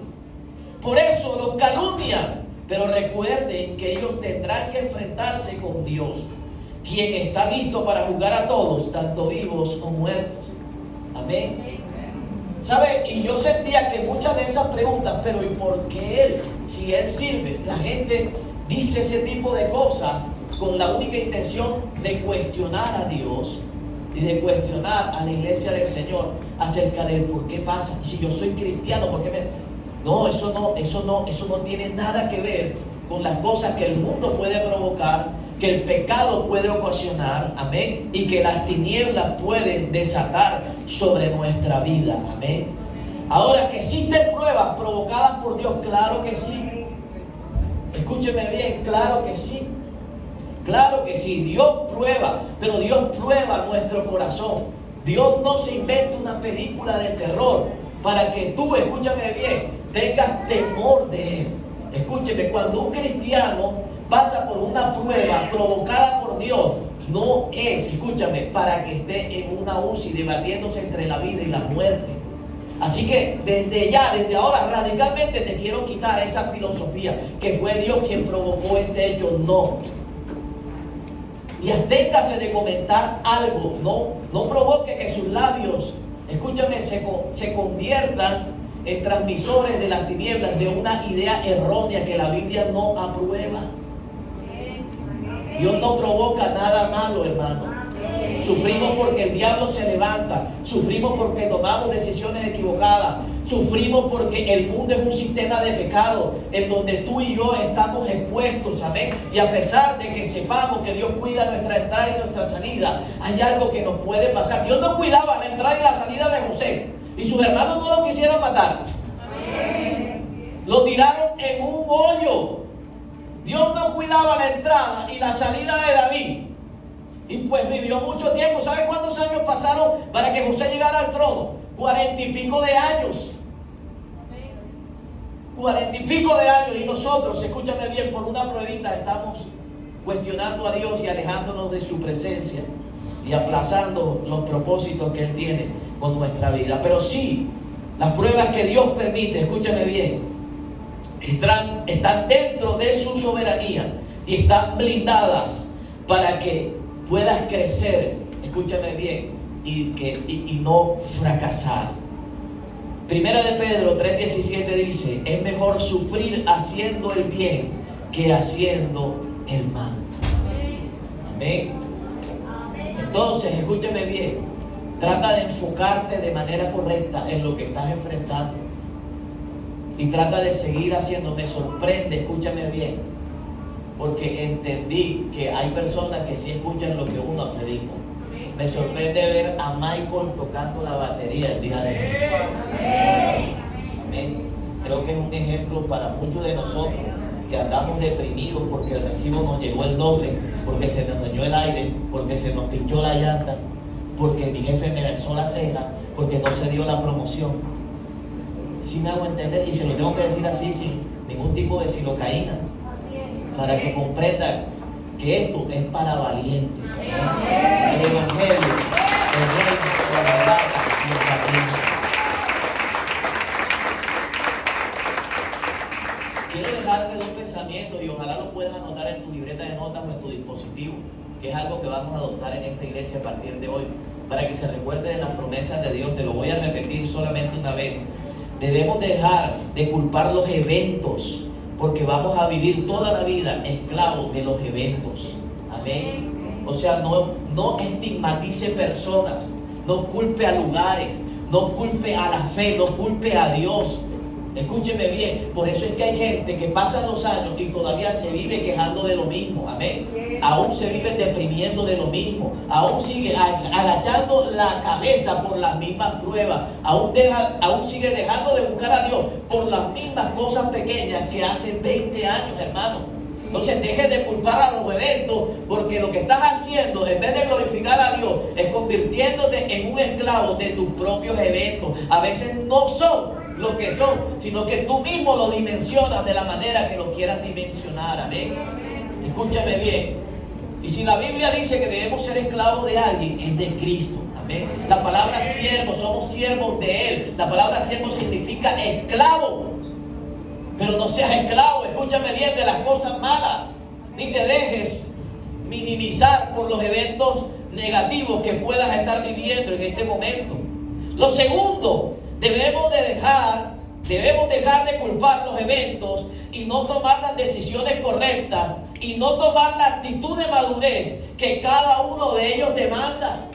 Por eso los calumnian, pero recuerden que ellos tendrán que enfrentarse con Dios, quien está listo para juzgar a todos, tanto vivos como muertos. Amén. ¿Sabe? Y yo sentía que muchas de esas preguntas, pero ¿y por qué Él? Si Él sirve, la gente dice ese tipo de cosas con la única intención de cuestionar a Dios y de cuestionar a la iglesia del Señor acerca del por qué pasa. Si yo soy cristiano, ¿por qué me...? No, eso no tiene nada que ver con las cosas que el mundo puede provocar, que el pecado puede ocasionar, amén, y que las tinieblas pueden desatar sobre nuestra vida, amén. Ahora, que existen pruebas provocadas por Dios, claro que sí. Escúcheme bien, claro que sí. Claro que sí, Dios prueba, pero Dios prueba nuestro corazón. Dios no se inventa una película de terror para que tú, escúchame bien, tengas temor de Él. Escúcheme, cuando un cristiano pasa por una prueba provocada por Dios, no es, escúchame, para que esté en una UCI debatiéndose entre la vida y la muerte. Así que desde ahora radicalmente te quiero quitar esa filosofía que fue Dios quien provocó este hecho. No. Y absténgase de comentar algo. No provoque que sus labios, escúchame, se conviertan en transmisores de las tinieblas, de una idea errónea que la Biblia no aprueba. Dios no provoca nada malo, hermano. Sufrimos porque el diablo se levanta. Sufrimos porque tomamos decisiones equivocadas. Sufrimos porque el mundo es un sistema de pecado en donde tú y yo estamos expuestos, amén. Y a pesar de que sepamos que Dios cuida nuestra entrada y nuestra salida, hay algo que nos puede pasar. Dios no cuidaba la entrada y la salida de José, y sus hermanos no lo quisieron matar. Amén. Lo tiraron en un hoyo. Dios no cuidaba la entrada y la salida de David. Y pues vivió mucho tiempo. ¿Sabe cuántos años pasaron para que José llegara al trono? 40 y pico de años. 40 y pico de años. Y nosotros, escúchame bien, por una pruebita estamos cuestionando a Dios y alejándonos de su presencia y aplazando los propósitos que Él tiene con nuestra vida. Pero sí, las pruebas que Dios permite, escúchame bien, están dentro de su soberanía y están blindadas para que puedas crecer, escúchame bien, y no fracasar. Primera de Pedro 3:17 dice: es mejor sufrir haciendo el bien que haciendo el mal. Amén. Entonces, escúchame bien, trata de enfocarte de manera correcta en lo que estás enfrentando y trata de seguir haciendo. Me sorprende, escúchame bien, porque entendí que hay personas que sí escuchan lo que uno predica. Me sorprende ver a Michael tocando la batería el día de hoy. Amén. Creo que es un ejemplo para muchos de nosotros que andamos deprimidos porque el recibo nos llegó el doble, porque se nos dañó el aire, porque se nos pinchó la llanta, porque mi jefe me alzó la cena, porque no se dio la promoción. ¿Sí me hago entender? Y se lo tengo que decir así, sin ningún tipo de silocaína, para que comprendan que esto es para valientes. ¿Amén? El Evangelio, el reino, la verdad y los valientes. Quiero dejarte dos pensamientos y ojalá lo puedas anotar en tu libreta de notas o en tu dispositivo, que es algo que vamos a adoptar en esta iglesia a partir de hoy, para que se recuerde de las promesas de Dios. Te lo voy a repetir solamente una vez. Debemos dejar de culpar los eventos, porque vamos a vivir toda la vida esclavos de los eventos. Amén. O sea, no estigmatice personas, no culpe a lugares, no culpe a la fe, no culpe a Dios. Escúcheme bien, por eso es que hay gente que pasa los años y todavía se vive quejando de lo mismo. Amén. Aún se vive deprimiendo de lo mismo, aún sigue agachando la cabeza por las mismas pruebas, aún sigue dejando de buscar a Dios por las mismas cosas pequeñas que hace 20 años, hermano. Entonces deje de culpar a los eventos, porque lo que estás haciendo, en vez de glorificar a Dios, es convirtiéndote en un esclavo de tus propios eventos. A veces no son lo que son, sino que tú mismo lo dimensionas de la manera que lo quieras dimensionar. Amén. Escúchame bien. Y si la Biblia dice que debemos ser esclavos de alguien, es de Cristo. Amén. La palabra siervo, somos siervos de Él. La palabra siervo significa esclavo. Pero no seas esclavo, escúchame bien, de las cosas malas. Ni te dejes minimizar por los eventos negativos que puedas estar viviendo en este momento. Lo segundo, debemos dejar de culpar los eventos y no tomar las decisiones correctas y no tomar la actitud de madurez que cada uno de ellos demanda.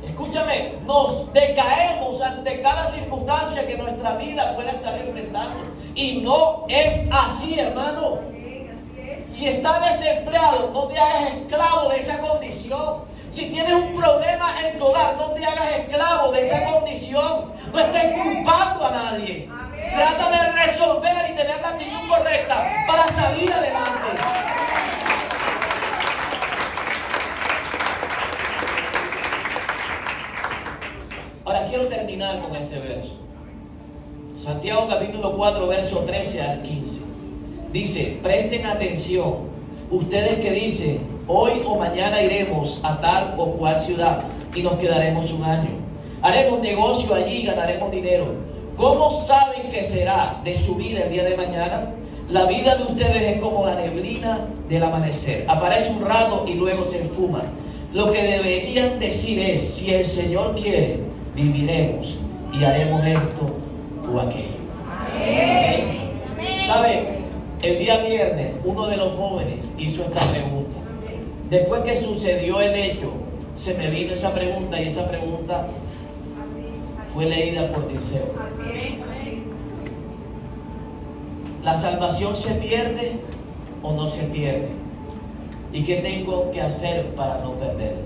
Escúchame, nos decaemos ante cada circunstancia que nuestra vida pueda estar enfrentando. Y no es así, hermano. Si estás desempleado, no te hagas esclavo de esa condición. Si tienes un problema en tu hogar, no te hagas esclavo de esa condición. No estés culpando a nadie. Trata de resolver y tener la actitud correcta para salir adelante. Ahora quiero terminar con este verso. Santiago capítulo 4, verso 13 al 15. Dice, presten atención, ustedes que dicen, hoy o mañana iremos a tal o cual ciudad y nos quedaremos un año. Haremos negocio allí y ganaremos dinero. ¿Cómo saben que será de su vida el día de mañana? La vida de ustedes es como la neblina del amanecer. Aparece un rato y luego se esfuma. Lo que deberían decir es, si el Señor quiere, viviremos y haremos esto o aquello. Amén. ¿Sabe? El día viernes, uno de los jóvenes hizo esta pregunta. Después que sucedió el hecho, se me vino esa pregunta y esa pregunta fue leída por Dirceu. ¿La salvación se pierde o no se pierde? ¿Y qué tengo que hacer para no perderla?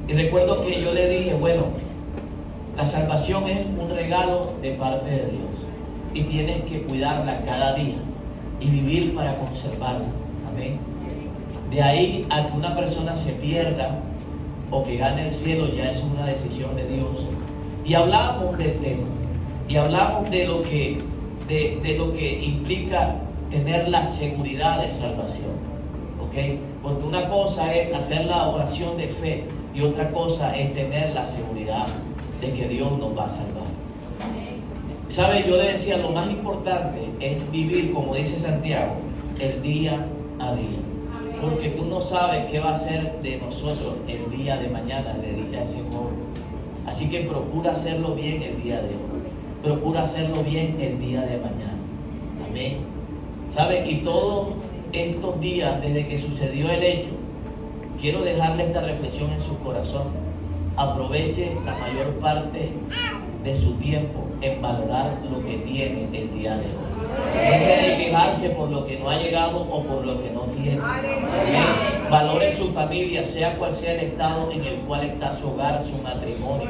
Y recuerdo que yo le dije, bueno, la salvación es un regalo de parte de Dios. Y tienes que cuidarla cada día y vivir para conservarla. Amén. De ahí a que una persona se pierda o que gane el cielo ya es una decisión de Dios. Y hablamos del tema. Y hablamos de lo que implica tener la seguridad de salvación. ¿Ok? Porque una cosa es hacer la oración de fe y otra cosa es tener la seguridad de que Dios nos va a salvar. ¿Sabe? Yo le decía, lo más importante es vivir, como dice Santiago, el día a día. Porque tú no sabes qué va a ser de nosotros el día de mañana, le dije a ese joven. Así que procura hacerlo bien el día de hoy. Procura hacerlo bien el día de mañana. Amén. ¿Sabe? Y todos estos días, desde que sucedió el hecho, quiero dejarle esta reflexión en su corazón. Aproveche la mayor parte de su tiempo en valorar lo que tiene el día de hoy. Deje de quejarse por lo que no ha llegado o por lo que no tiene. Amén. Valore su familia, sea cual sea el estado en el cual está su hogar, su matrimonio.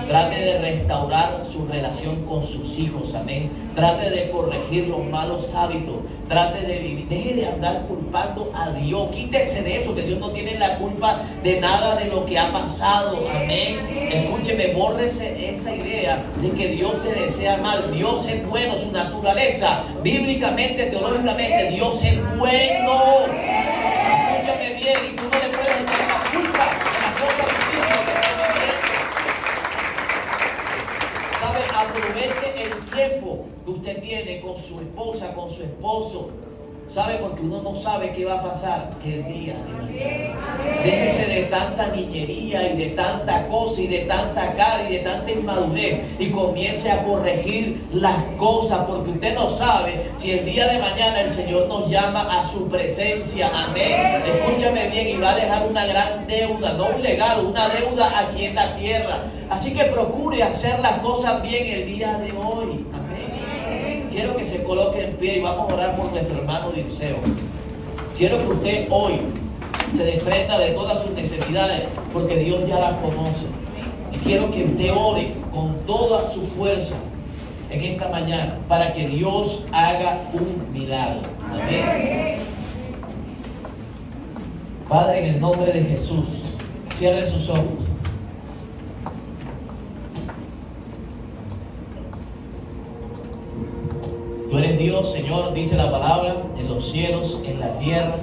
Trate de restaurar su relación con sus hijos. Amén. Trate de corregir los malos hábitos. Trate de vivir. Deje de andar culpando a Dios. Quítese de eso, que Dios no tiene la culpa de nada de lo que ha pasado. Amén. Escúcheme, bórrese esa idea de que Dios te desea mal. Dios es bueno, su naturaleza, bíblicamente, teológicamente, Dios es bueno. Escúchame bien, y tú no le puedes echar la culpa de las cosas difíciles que están viviendo. ¿Sabe? Aproveche el tiempo que usted tiene con su esposa, con su esposo. ¿Sabe? Porque uno no sabe qué va a pasar el día de mañana. Déjese de tanta niñería y de tanta cosa y de tanta cara y de tanta inmadurez y comience a corregir las cosas, porque usted no sabe si el día de mañana el Señor nos llama a su presencia. Amén. Escúchame bien, y va a dejar una gran deuda, no un legado, una deuda aquí en la tierra. Así que procure hacer las cosas bien el día de hoy. Quiero que se coloque en pie y vamos a orar por nuestro hermano Dirceu. Quiero que usted hoy se desprenda de todas sus necesidades, porque Dios ya las conoce. Y quiero que usted ore con toda su fuerza en esta mañana para que Dios haga un milagro. Amén. Padre, en el nombre de Jesús, cierre sus ojos. Yo Tú eres Dios, Señor, dice la palabra, en los cielos, en la tierra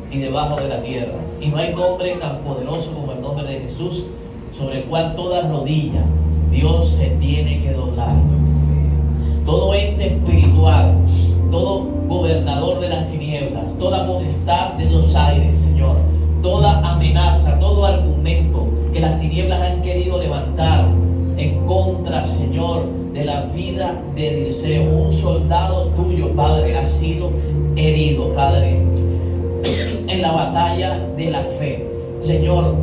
y debajo de la tierra. Y no hay nombre tan poderoso como el nombre de Jesús, sobre el cual toda rodilla, Dios, se tiene que doblar. Todo ente espiritual, todo gobernador de las tinieblas, toda potestad de los aires, Señor, toda amenaza, todo argumento que las tinieblas han querido levantar en contra, Señor, de la vida de Dirceo, un soldado tuyo, Padre, ha sido herido, Padre, en la batalla de la fe. Señor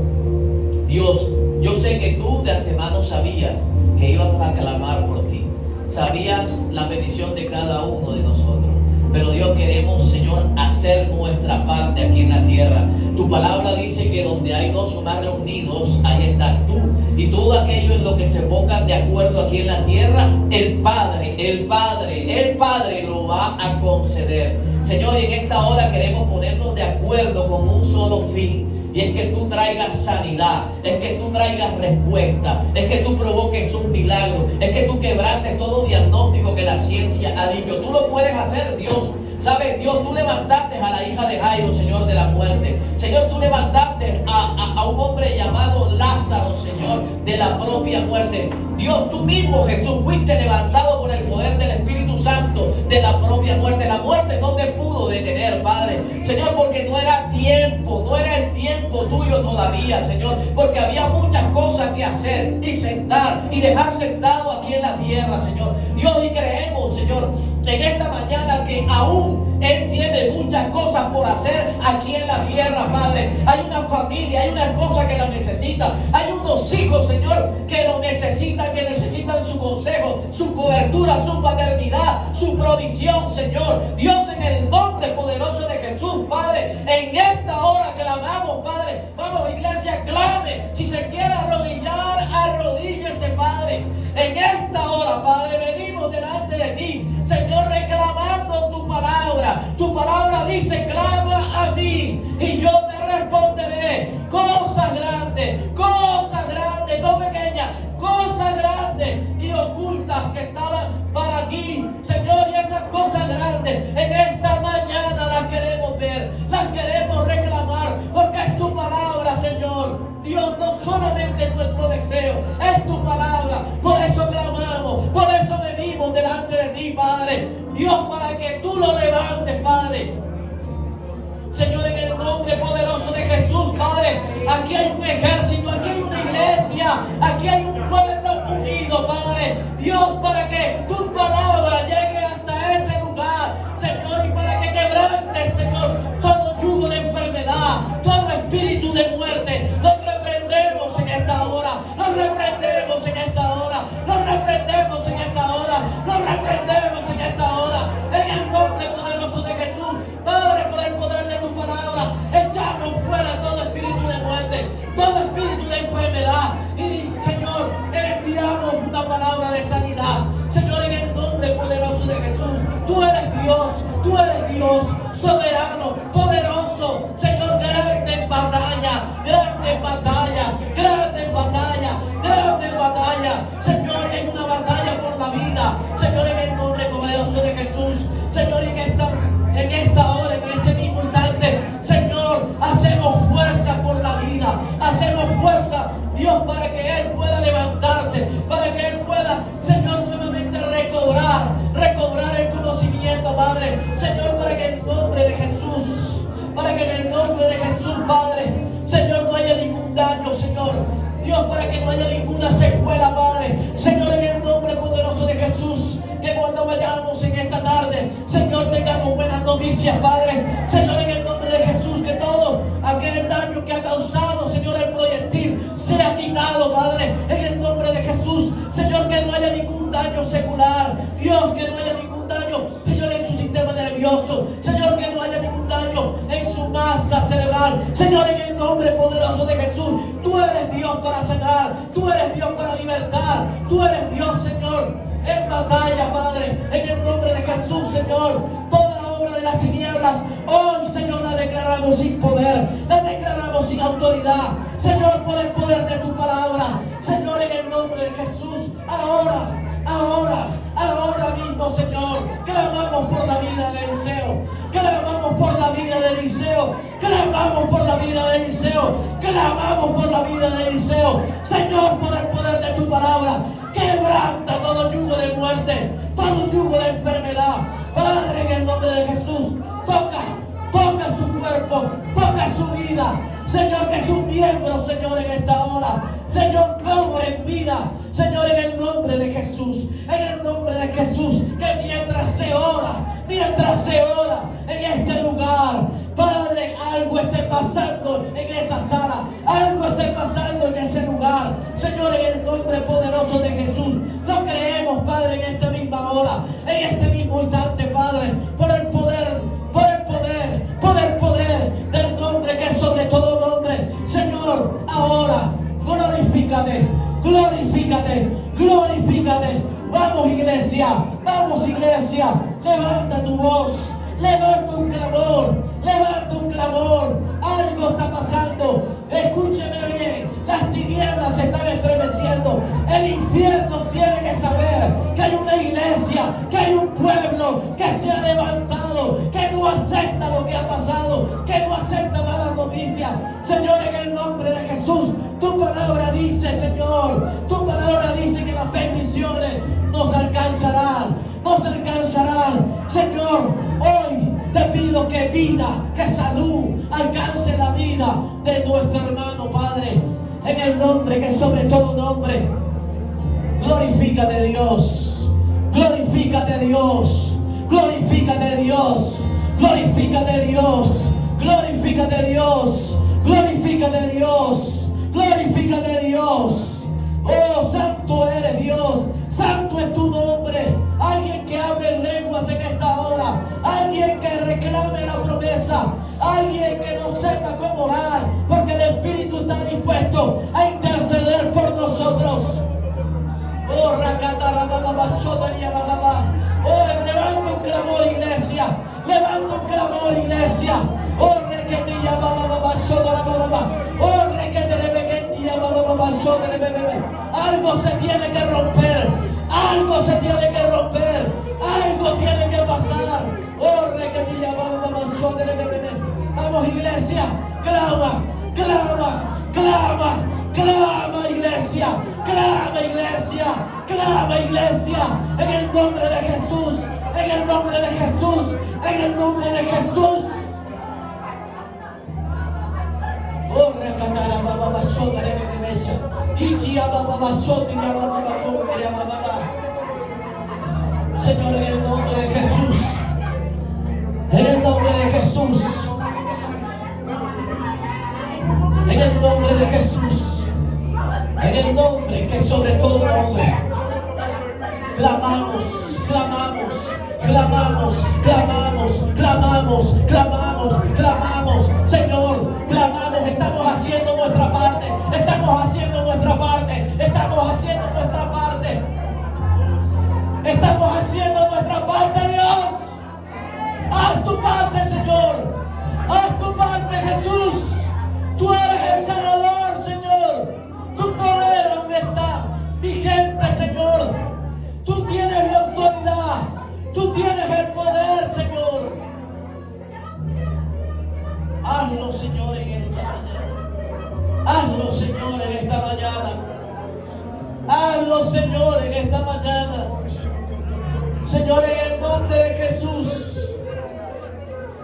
Dios, yo sé que tú de antemano sabías que íbamos a clamar por ti. Sabías la petición de cada uno de nosotros. Pero Dios, queremos, Señor, hacer nuestra parte aquí en la tierra. Tu palabra dice que donde hay dos o más reunidos, ahí estás tú. Y todo aquello en lo que se pongan de acuerdo aquí en la tierra, el Padre lo va a conceder. Señor, y en esta hora queremos ponernos de acuerdo con un solo fin. Y es que tú traigas sanidad, es que tú traigas respuesta, es que tú provoques un milagro, es que tú quebrantes todo diagnóstico que la ciencia ha dicho. Tú lo puedes hacer, Dios. ¿Sabes, Dios? Tú levantaste a la hija de Jairo, Señor, de la muerte. Señor, tú levantaste a un hombre llamado Lázaro, Señor, de la propia muerte. Dios, tú mismo, Jesús, fuiste levantado por el poder del Espíritu Santo de la propia muerte. La muerte no te pudo detener, Padre. Señor, porque no era tiempo, no era el tiempo tuyo todavía, Señor. Porque había muchas cosas que hacer y sentar y dejar sentado aquí en la tierra, Señor. Dios, y creemos, Señor, en esta mañana que aún Él tiene muchas cosas por hacer aquí en la tierra, Padre. Hay una familia, hay una esposa que lo necesita. Hay unos hijos, Señor, que lo necesitan, que necesitan su consejo, su cobertura, su paternidad, su provisión, Señor. Dios, en el nombre poderoso de Jesús, Padre, en esta hora clamamos, Padre. Vamos, iglesia, clame. Si se quiere arrodillar, arrodíllese, Padre. En esta hora, Padre, venimos delante de ti, Señor, reclamando tu palabra. Tu palabra dice: clama a mí y yo te responderé. Cosas grandes, no pequeñas, cosas grandes y ocultas que estaban para ti, Señor. Y esas cosas grandes en esta mañana las queremos ver, las queremos reclamar, porque es tu palabra, Señor. Dios, no solamente es nuestro deseo, es tu palabra. Por eso clamamos, por eso venimos delante de ti, Padre. Dios, para que tú lo levantes, Padre. Señor, en el nombre poderoso de Jesús, Padre, aquí hay un ejército, aquí hay una iglesia, aquí hay un pueblo unido, Padre. Dios, para que tu palabra llegue hasta ese lugar, Señor, y para que quebrantes, Señor, todo yugo de enfermedad, todo espíritu de muerte. Lo reprendemos en esta hora, lo reprendemos en esta hora, lo reprendemos en esta hora, lo reprendemos en esta hora, en el nombre poderoso de Jesús. Padre, por el poder de tu palabra, echamos fuera todo espíritu de muerte, todo espíritu de enfermedad. Y, Señor, enviamos una palabra de sanidad, Señor, en el nombre poderoso de Jesús. Tú eres Dios, soberano, poderoso, Señor, grande en batalla, grande en batalla, grande en batalla, grande en batalla. Señor, en una batalla por la vida, Señor, en el nombre poderoso de Jesús. Señor, en esta hora, en este mismo instante, Señor, hacemos fuerza por la vida, hacemos fuerza, Dios, para que Él pueda levantarse, para que Él pueda, Señor, nuevamente recobrar el conocimiento, Padre. Señor, para que en el nombre de Jesús, Padre, Señor, no haya ningún daño, Señor. Dios, para que no haya ninguna secuela, Padre. Señor, en el nombre poderoso de Jesús, que cuando vayamos en esta tarde, Señor, tengamos buenas noticias, Padre. Señor, en el nombre de Jesús, que todo aquel daño que ha causado, Señor, el proyectil sea quitado, Padre. En el nombre de Jesús, Señor, que no haya ningún daño secular. Dios, que no haya ningún daño, Señor, en su sistema nervioso. Señor, que no haya ningún daño en su masa cerebral. Señor, en el nombre poderoso de Jesús, tú eres Dios para sanar, tú eres Dios para libertar, tú eres Dios, Señor, en batalla, Padre. En el nombre de Jesús, Señor, toda obra de las tinieblas, hoy, Señor, la declaramos sin poder, la declaramos sin autoridad, Señor, por el poder de tu palabra. Señor, en el nombre de Jesús, ahora ahora mismo, Señor, clamamos por la vida de Eliseo, clamamos por la vida de Eliseo, clamamos por la vida de Eliseo, clamamos por la vida de Eliseo. Señor, por el poder de tu palabra, quebranta todo yugo de muerte, todo yugo de enfermedad. Padre, en el nombre de Jesús, toca su cuerpo, toca su vida. Señor, que sus miembros, Señor, en esta hora, Señor, cobren vida. Señor, en el nombre de Jesús, en el nombre de Jesús, que mientras se ora en este lugar, Padre, algo esté pasando en esa sala, algo esté pasando en ese lugar. Señor, en el nombre poderoso de Jesús, lo creemos, Padre, en esta misma hora, en este mismo instante, Padre, por el poder del nombre que es sobre todo nombre. Señor, ahora glorifícate. Vamos iglesia, levanta tu voz, levanta un clamor, algo está pasando. Escúcheme bien, las tinieblas se están estremeciendo, el infierno tiene que saber que hay una iglesia, que hay un pueblo que se ha levantado, que no acepta lo que ha pasado, que no acepta malas noticias. Señor, en el nombre de Jesús, tu palabra dice, Señor, tu palabra dice que las bendiciones nos alcanzarán. Señor, hoy te pido que vida, que salud alcance la vida de nuestro hermano, Padre, en el nombre que es sobre todo nombre. Glorifícate, Dios. Glorifícate, Dios. Glorifícate, Dios. Glorifícate, Dios. Glorifícate, Dios. Glorifícate, Dios. Glorifícate, Dios. Oh, santo eres Dios. Santo es tu nombre. Alguien que hable en lenguas en esta hora. Alguien que reclame la promesa. Alguien que no sepa cómo orar, porque el Espíritu está dispuesto a interceder por nosotros. Oh, oh, levanta un clamor, iglesia. Levanta un clamor, iglesia. Oh, algo se tiene que romper. Algo se tiene que romper. Algo tiene que pasar. Oh, vamos, iglesia. Clama, iglesia. Clama, iglesia. En el nombre de Jesús. En el nombre de Jesús. En el nombre de Jesús. Oh, Señor, en el nombre de Jesús. En el nombre de Jesús. En el nombre de Jesús. En el nombre que sobre todo nombre. Clamamos. Señor, clamamos. Estamos haciendo nuestra parte. Estamos haciendo nuestra parte, Dios. Haz tu parte, Señor. Haz tu parte, Jesús. Tú eres el sanador, Señor. Tu poder aún está vigente, Señor. Tú tienes la autoridad. Tú tienes el poder, Señor. Hazlo, Señor, en esta mañana. Hazlo, Señor, en esta mañana. Hazlo, Señor, en esta mañana. Señor, en el nombre de Jesús.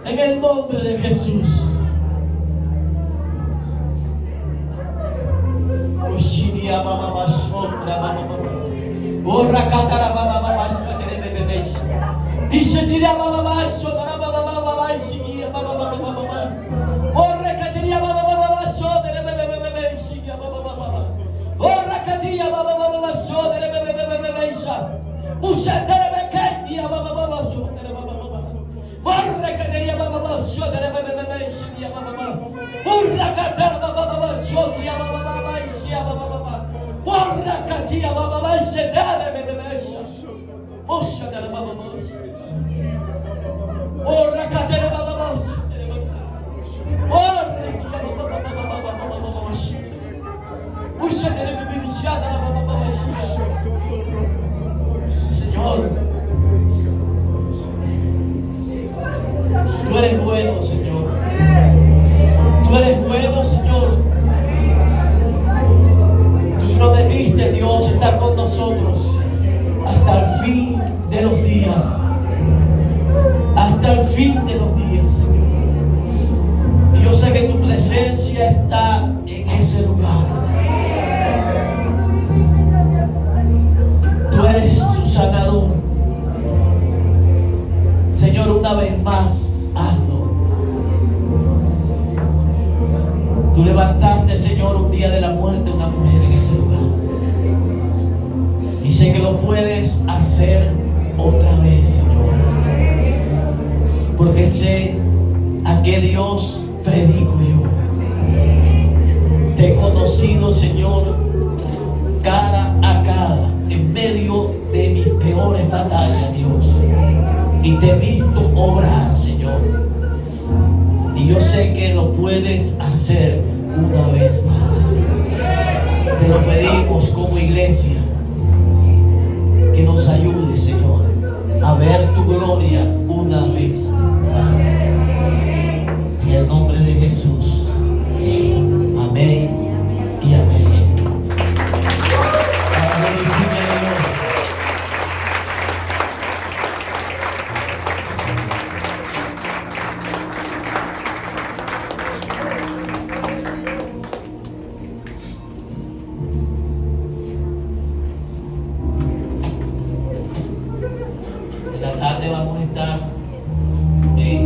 En el nombre de Jesús. Señor, tú eres bueno, Señor. Tú eres bueno, Señor. Tú prometiste, Dios, estar con nosotros hasta el fin de los días. Hasta el fin de los días, Señor. Y yo sé que tu presencia está en ese lugar. Tú eres su sanador. Señor, una vez más, hazlo. Tú levantaste, Señor, un día de la muerte una mujer en este lugar. Y sé que lo puedes hacer otra vez, Señor. Porque sé a qué Dios predico yo. Te he conocido, Señor, cara a cara, en medio de mis peores batallas, Dios. Y te he visto obrar, Señor. Y yo sé que lo puedes hacer una vez más. Te lo pedimos como iglesia, que nos ayude, Señor, a ver tu gloria una vez más. En el nombre de Jesús. Amén y amén. En la tarde vamos a estar en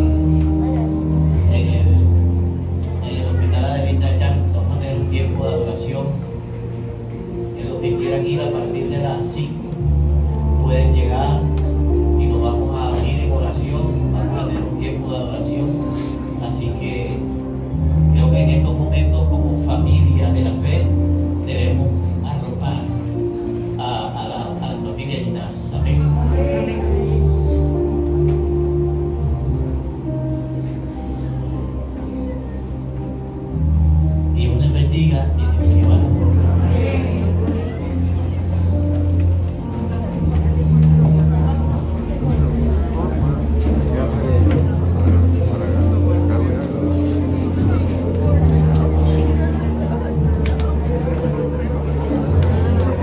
el hospital de Vista Chan. Vamos a tener un tiempo de adoración. En los que quieran ir a partir de las 5 pueden llegar.